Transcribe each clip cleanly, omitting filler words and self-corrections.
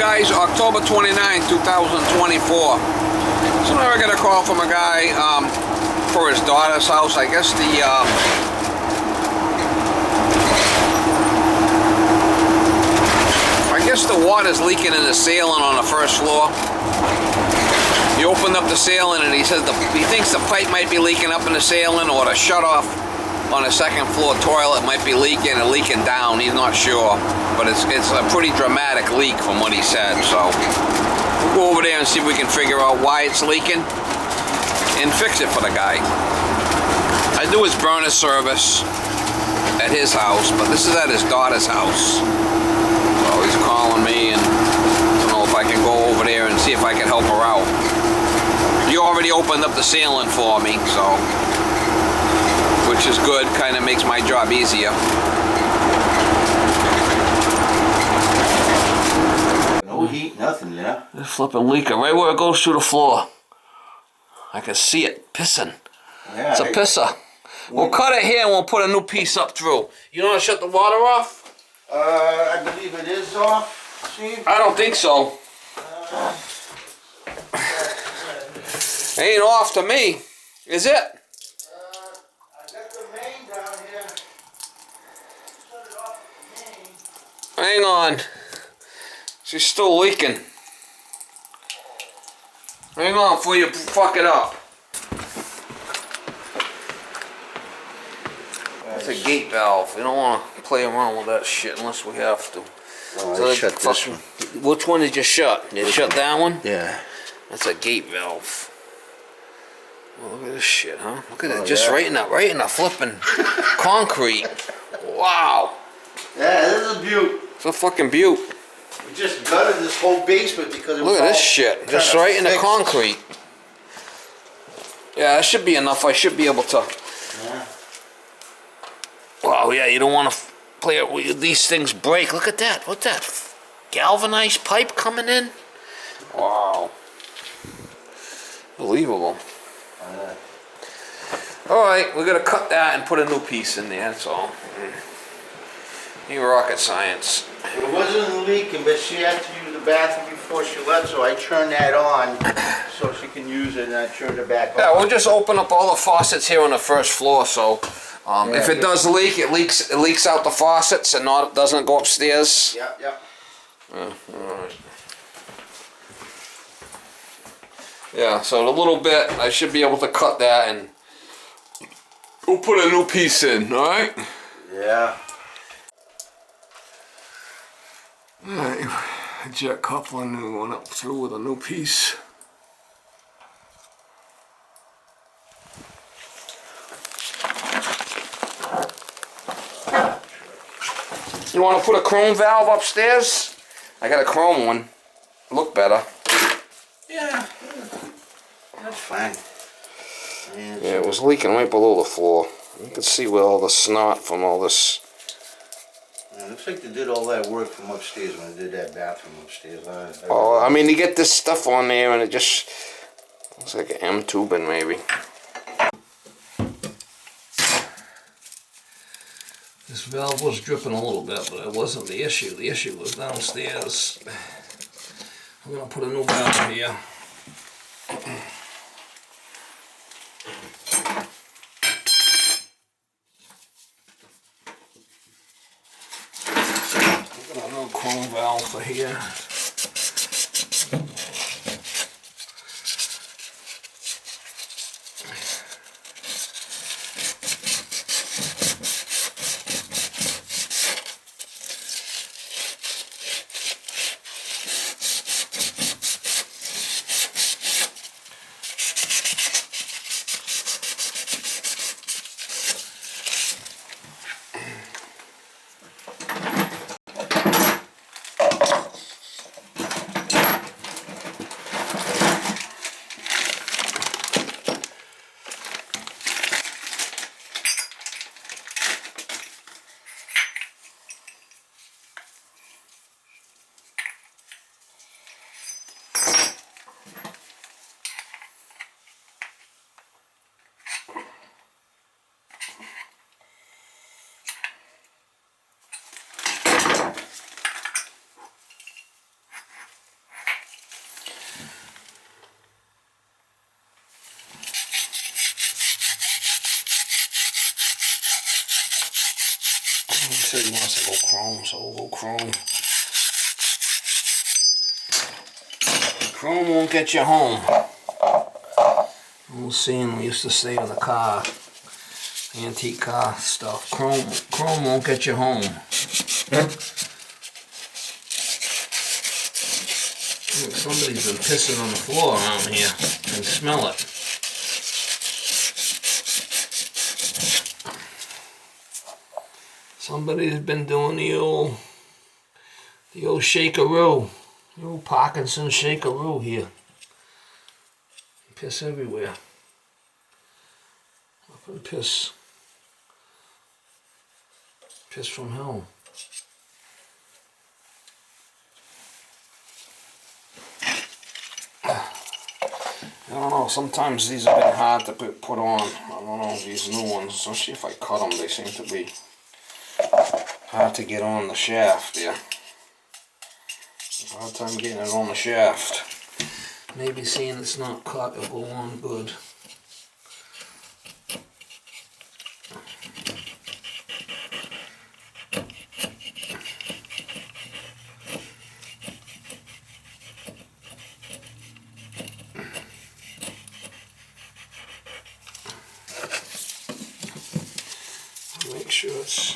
guys, October 29, 2024. So now I got a call from a guy for his daughter's house. I guess the water's leaking in the ceiling on the first floor. He opened up the ceiling and he says he thinks the pipe might be leaking up in the ceiling, or the shutoff on the second floor toilet might be leaking and leaking down. He's not sure, but it's a pretty dramatic leak from what he said. So we'll go over there and see if we can figure out why it's leaking and fix it for the guy. I do his burner service at his house, but this is at his daughter's house. So he's calling me, and I don't know if I can go over there and see if I can help her out. You already opened up the ceiling for me, so, which is good, kind of makes my job easier. No heat, nothing, yeah? This flipping leaking right where it goes through the floor. I can see it pissing. Yeah, it's a pisser. We'll cut it here and we'll put a new piece up through. You know how to shut the water off? I believe it is off, Steve. I don't think so. Ain't off to me. Is it? I got the main down here. Shut it off the main. Hang on. She's still leaking. Hang on before you fuck it up. It's a gate valve. We don't want to play around with that shit unless we have to. Oh, so I shut this one. Which one did you shut? Did you shut that one? Yeah. That's a gate valve. Oh, look at this shit, huh? Look at it, just yeah. right in the flipping concrete. Wow. Yeah, this is a beaut. It's a fucking beaut. We just gutted this whole basement because it was Look at this shit, just right in the concrete. Yeah, that should be enough. I should be able to. Yeah. Wow, yeah, you don't want to play it with these things break. Look at that. What's that? Galvanized pipe coming in? Wow. Unbelievable. Alright, we're going to cut that and put a new piece in there, that's all. Ain't rocket science. It wasn't leaking, but she had to use the bathroom before she left, so I turned that on so she can use it, and I turned it back on. Yeah, we'll just open up all the faucets here on the first floor, so if it does leak, it leaks out the faucets and doesn't go upstairs. Yep, yep. Alright. Yeah, so a little bit, I should be able to cut that and we'll put a new piece in, alright? Yeah. Alright, jet coupling, we went up through with a new piece. You want to put a chrome valve upstairs? I got a chrome one. Look better. Yeah. That's fine. Yeah, it was leaking right below the floor. You can see where all the snot from all this. Yeah, looks like they did all that work from upstairs when they did that bathroom upstairs. Oh, I mean, you get this stuff on there and it just looks like an M tubing maybe. This valve was dripping a little bit, but it wasn't the issue. The issue was downstairs. I'm gonna put a new valve here. Got a new chrome valve for here. said he wants to go chrome, so we'll go chrome. Chrome won't get you home. Old saying we used to say in the car, antique car stuff. Chrome won't get you home. Somebody's been pissing on the floor around here. I can smell it. Somebody's been doing the old shakeroo. The old Parkinson shakeroo here. Piss everywhere. Up and piss. Piss from hell. I don't know, sometimes these have been hard to put on. I don't know, these new ones, especially if I cut them, they seem to be hard to get on the shaft, yeah. Hard time getting it on the shaft. Maybe seeing it's not cut, it'll go on good. Make sure it's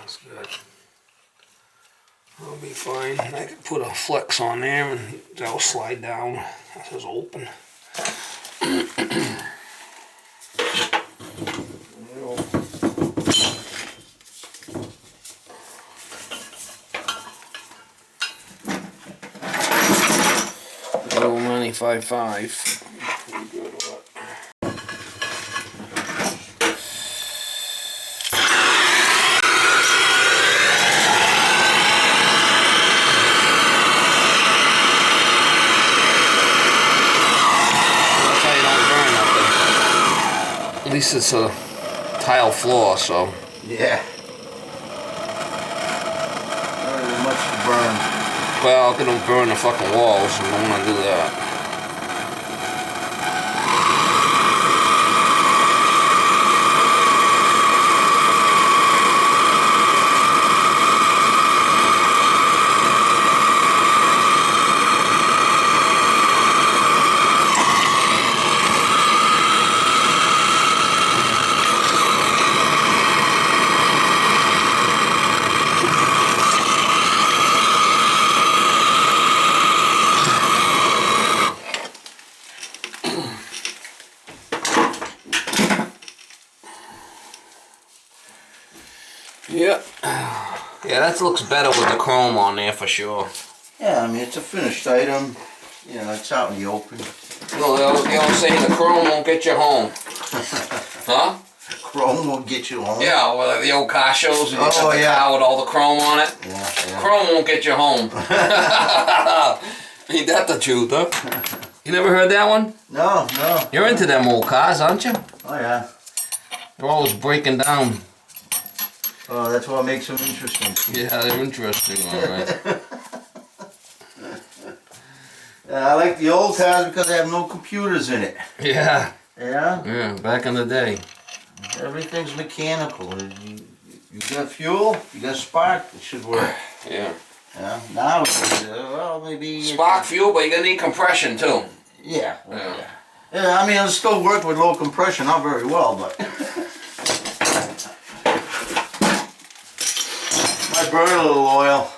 that's good. That'll be fine. I could put a flex on there and that'll slide down. That says open. Little 95.5. Pretty good with it. At least it's a tile floor, so. Yeah. Not really much to burn. Well, I don't burn the fucking walls, and I don't want to do that. Yeah. Yeah, that looks better with the chrome on there for sure. Yeah, I mean, it's a finished item. You know, it's out in the open. No, they don't say the chrome won't get you home. Huh? Chrome won't get you home? Yeah, well, the old car shows and you got the car with all the chrome on it. Yeah. Chrome won't get you home. Ain't that the truth, huh? You never heard that one? No. You're into them old cars, aren't you? Oh, yeah. They're always breaking down. Oh, that's what makes them interesting. Yeah, they're interesting, alright. I like the old cars because they have no computers in it. Yeah. Yeah? Yeah, back in the day. Everything's mechanical. You got fuel, you got spark, it should work. Yeah. Yeah. Now, well, maybe... Spark fuel, but you're gonna need compression too. Yeah. Yeah. Yeah, I mean, it'll still work with low compression, not very well, but... Might burn a little oil.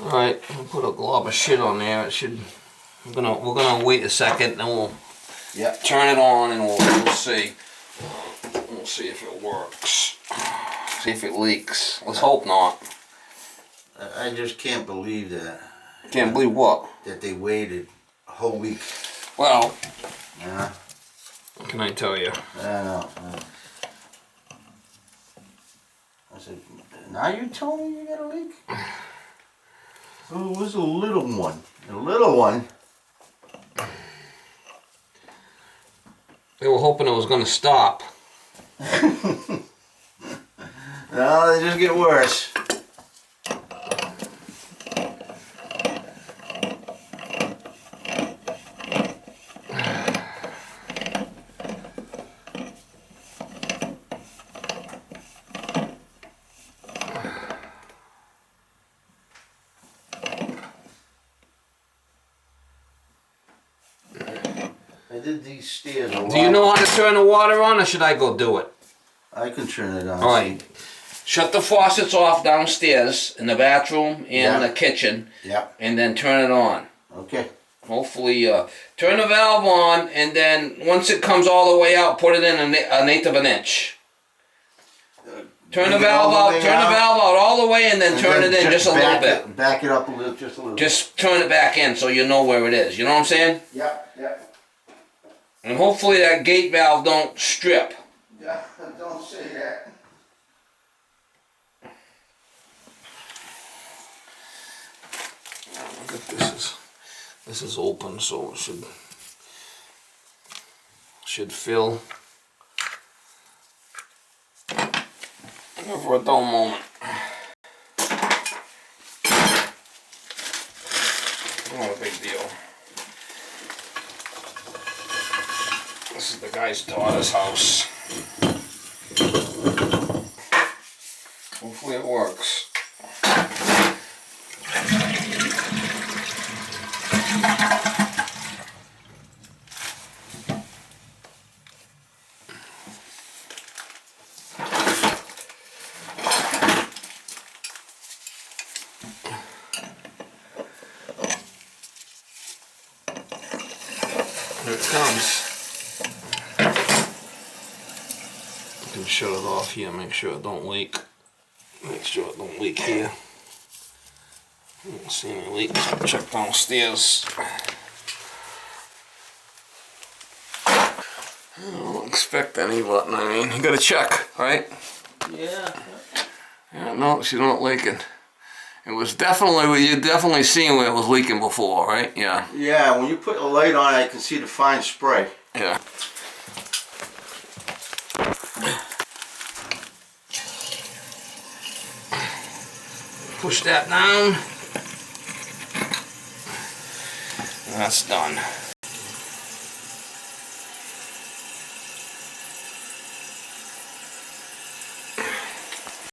Alright, I'll put a glob of shit on there. It should. We're gonna wait a second, and we'll turn it on, and we'll see. We'll see if it works. See if it leaks. Let's hope not. I just can't believe that. Can't believe what? That they waited a whole week. Well. Yeah. What can I tell you? I know. I said, now you told me you got a leak? Oh, it was a little one. A little one. They were hoping it was going to stop. No, they just get worse. I did these stairs a lot. Do you know how to turn the water on, or should I go do it? I can turn it on. All right. Shut the faucets off downstairs in the bathroom and the kitchen. Yeah. And then turn it on. Okay. Hopefully, turn the valve on, and then once it comes all the way out, put it in an eighth of an inch. Turn the valve out. Turn the valve out all the way, and then turn it in just a little bit. Back it up a little, just a little. Just turn it back in so you know where it is. You know what I'm saying? Yep. Yep. And hopefully that gate valve don't strip. Yeah. Don't say that. Look at this is open, so it should fill. For a dull moment. Not a big deal. This is the guy's daughter's house. Hopefully it works. Here it comes. You can shut it off here, make sure it don't leak. Make sure it don't leak here. I don't see any leaks. Check downstairs. I don't expect any, but I mean, you gotta check, right? Yeah. Yeah, no, she's not leaking. It was definitely, you definitely seen where it was leaking before, right? Yeah. Yeah, when you put a light on, I can see the fine spray. Yeah. Push that down. That's done.